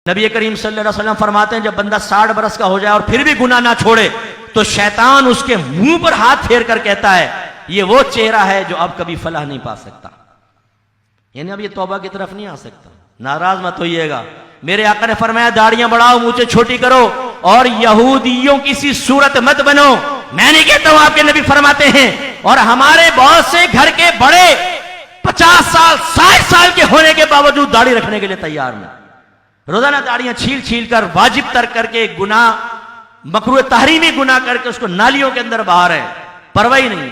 نبی کریم صلی اللہ علیہ وسلم فرماتے ہیں جب بندہ 60 برس کا ہو جائے اور پھر بھی گناہ نہ چھوڑے تو شیطان اس کے منہ پر ہاتھ پھیر کر کہتا ہے یہ وہ چہرہ ہے جو اب کبھی فلاح نہیں پا سکتا، یعنی اب یہ توبہ کی طرف نہیں آ سکتا۔ ناراض مت ہوئیے گا، میرے آقا نے فرمایا داڑیاں بڑھاؤ، مونچھیں چھوٹی کرو اور یہودیوں کی سی صورت مت بنو۔ میں نہیں کہتا ہوں، آپ کے نبی فرماتے ہیں، اور ہمارے بہت سے گھر کے بڑے 50 سال 60 سال کے ہونے کے باوجود داڑھی رکھنے کے لیے تیار نہیں، روزانہ داڑیاں چھیل چھیل کر واجب ترک کر کے گناہ مکروہ تحریمی گناہ کر کے اس کو نالیوں کے اندر بہا رہے ہیں، پرواہ ہی نہیں۔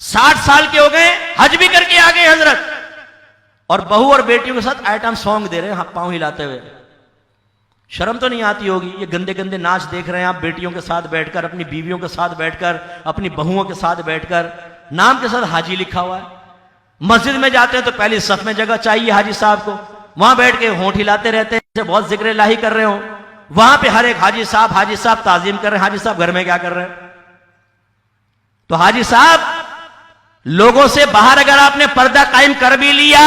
60 سال کے ہو گئے، حج بھی کر کے آ گئے حضرت، اور بہو اور بیٹیوں کے ساتھ آئٹم سانگ دے رہے ہیں پاؤں ہلاتے ہوئے۔ شرم تو نہیں آتی ہوگی؟ یہ گندے گندے ناچ دیکھ رہے ہیں آپ بیٹیوں کے ساتھ بیٹھ کر، اپنی بیویوں کے ساتھ بیٹھ کر، اپنی بہوؤں کے ساتھ بیٹھ کر، نام کے ساتھ حاجی لکھا ہوا ہے۔ مسجد میں جاتے ہیں تو پہلی صف میں جگہ چاہیے حاجی صاحب کو، وہاں بیٹھ کے ہونٹ ہلاتے رہتے ہیں، بہت ذکر الہی کر رہے ہوں، وہاں پہ ہر ایک حاجی صاحب تعظیم کر رہے ہیں۔ حاجی صاحب گھر میں کیا کر رہے ہیں؟ تو حاجی صاحب لوگوں سے باہر اگر آپ نے پردہ قائم کر بھی لیا،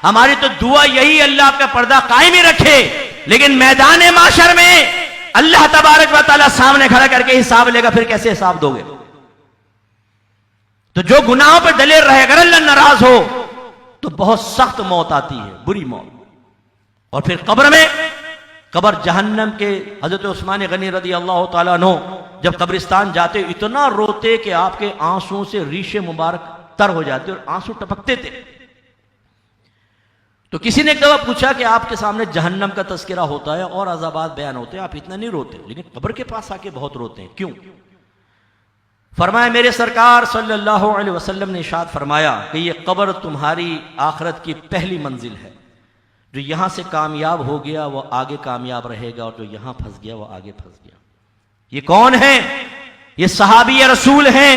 ہماری تو دعا یہی اللہ آپ کا پردہ قائم ہی رکھے، لیکن میدان معاشر میں اللہ تبارک و تعالیٰ سامنے کھڑا کر کے حساب لے گا، پھر کیسے حساب دو گے؟ تو جو گناہوں پہ دلیر رہے، اگر اللہ ناراض ہو تو بہت سخت موت آتی ہے، بری موت۔ اور پھر قبر میں، قبر جہنم کے، حضرت عثمان غنی رضی اللہ تعالیٰ عنہ جب قبرستان جاتے اتنا روتے کہ آپ کے آنسوں سے ریشے مبارک تر ہو جاتے اور آنسو ٹپکتے تھے۔ تو کسی نے ایک دفعہ پوچھا کہ آپ کے سامنے جہنم کا تذکرہ ہوتا ہے اور عذابات بیان ہوتے ہیں، آپ اتنا نہیں روتے، لیکن قبر کے پاس آ کے بہت روتے ہیں، کیوں؟ فرمایا میرے سرکار صلی اللہ علیہ وسلم نے ارشاد فرمایا کہ یہ قبر تمہاری آخرت کی پہلی منزل ہے، جو یہاں سے کامیاب ہو گیا وہ آگے کامیاب رہے گا، اور جو یہاں پھنس گیا وہ آگے پھنس گیا۔ یہ کون ہیں؟ یہ صحابی رسول ہیں،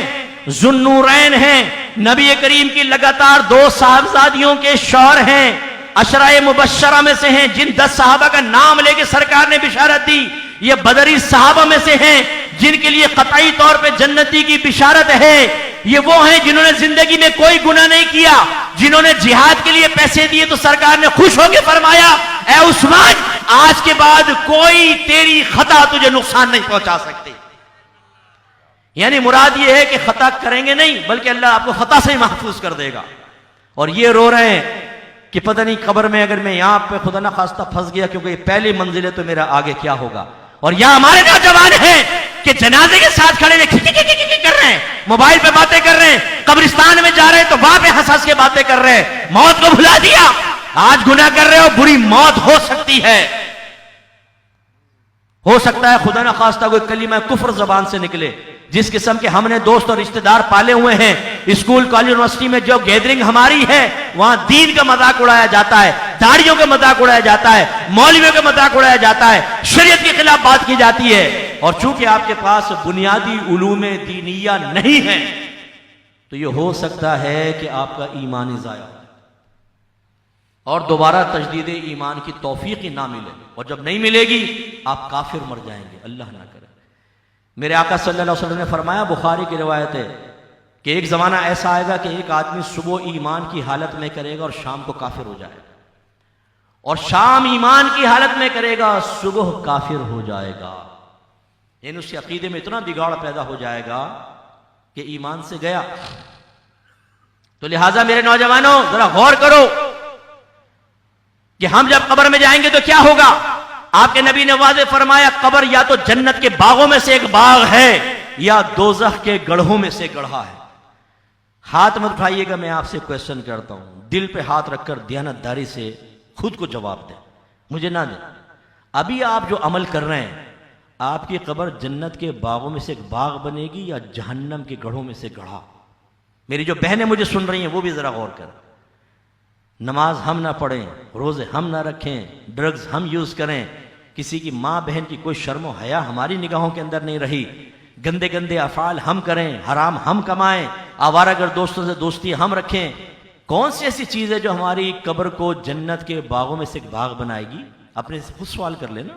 ذو النورین ہیں، نبی کریم کی لگاتار 2 صاحبزادیوں کے شوہر ہیں، عشرہ مبشرہ میں سے ہیں، جن 10 صحابہ کا نام لے کے سرکار نے بشارت دی۔ یہ بدری صحابہ میں سے ہیں جن کے لیے قطعی طور پہ جنتی کی بشارت ہے۔ یہ وہ ہیں جنہوں نے زندگی میں کوئی گناہ نہیں کیا، جنہوں نے جہاد کے لیے پیسے دیے تو سرکار نے خوش ہو کے فرمایا اے عثمان آج کے بعد کوئی تیری خطا تجھے نقصان نہیں پہنچا سکتے۔ یعنی مراد یہ ہے کہ خطا کریں گے نہیں، بلکہ اللہ آپ کو خطا سے ہی محفوظ کر دے گا۔ اور یہ رو رہے ہیں کہ پتہ نہیں قبر میں اگر میں یہاں پہ خدا نہ خواستہ پھنس گیا کیونکہ یہ پہلی منزل ہے تو میرا آگے کیا ہوگا۔ اور یہاں ہمارے نوجوان ہیں کہ جنازے کے ساتھ کھڑے ہیں، کر رہے ہیں، موبائل پہ باتیں کر رہے ہیں، قبرستان میں جا رہے ہیں تو وہاں پہ ہنس ہنس کے باتیں کر رہے ہیں، موت کو بھلا دیا۔ آج گناہ کر رہے ہو، بری موت ہو سکتی ہے، ہو سکتا ہے خدا نہ خواستہ کوئی کلمہ کفر زبان سے نکلے۔ جس قسم کے ہم نے دوست اور رشتہ دار پالے ہوئے ہیں، اسکول کالج یونیورسٹی میں جو گیدرنگ ہماری ہے وہاں دین کا مذاق اڑایا جاتا ہے، داڑیوں کا مذاق اڑایا جاتا ہے، مولویوں کا مذاق اڑایا جاتا ہے، شریعت کے خلاف بات کی جاتی ہے۔ اور چونکہ آپ کے پاس بنیادی علوم دینیہ نہیں ہے تو یہ ہو سکتا ہے کہ آپ کا ایمان ضائع ہو اور دوبارہ تجدید ایمان کی توفیق ہی نہ ملے، اور جب نہیں ملے گی آپ کافر مر جائیں گے، اللہ نہ کرے۔ میرے آقا صلی اللہ علیہ وسلم نے فرمایا، بخاری کی روایت ہے کہ ایک زمانہ ایسا آئے گا کہ ایک آدمی صبح ایمان کی حالت میں کرے گا اور شام کو کافر ہو جائے گا، اور شام ایمان کی حالت میں کرے گا، صبح کافر ہو جائے گا۔ یعنی اس کے عقیدے میں اتنا بگاڑ پیدا ہو جائے گا کہ ایمان سے گیا۔ تو لہٰذا میرے نوجوانوں ذرا غور کرو کہ ہم جب قبر میں جائیں گے تو کیا ہوگا۔ آپ کے نبی نے واضح فرمایا قبر یا تو جنت کے باغوں میں سے ایک باغ ہے یا دوزخ کے گڑھوں میں سے گڑھا ہے۔ ہاتھ مت اٹھائیے گا، میں آپ سے کویسچن کرتا ہوں، دل پہ ہاتھ رکھ کر دیانتداری سے خود کو جواب دیں، مجھے نہ دیں۔ ابھی آپ جو عمل کر رہے ہیں، آپ کی قبر جنت کے باغوں میں سے ایک باغ بنے گی یا جہنم کے گڑھوں میں سے گڑھا؟ میری جو بہنیں مجھے سن رہی ہیں وہ بھی ذرا غور کریں۔ نماز ہم نہ پڑھیں، روزے ہم نہ رکھیں، ڈرگز ہم یوز کریں، کسی کی ماں بہن کی کوئی شرم و حیا ہماری نگاہوں کے اندر نہیں رہی، گندے گندے افعال ہم کریں، حرام ہم کمائیں، آوارہ گر دوستوں سے دوستی ہم رکھیں، کون سی ایسی چیز ہے جو ہماری قبر کو جنت کے باغوں میں سے ایک باغ بنائے گی؟ اپنے خود سوال کر لینا۔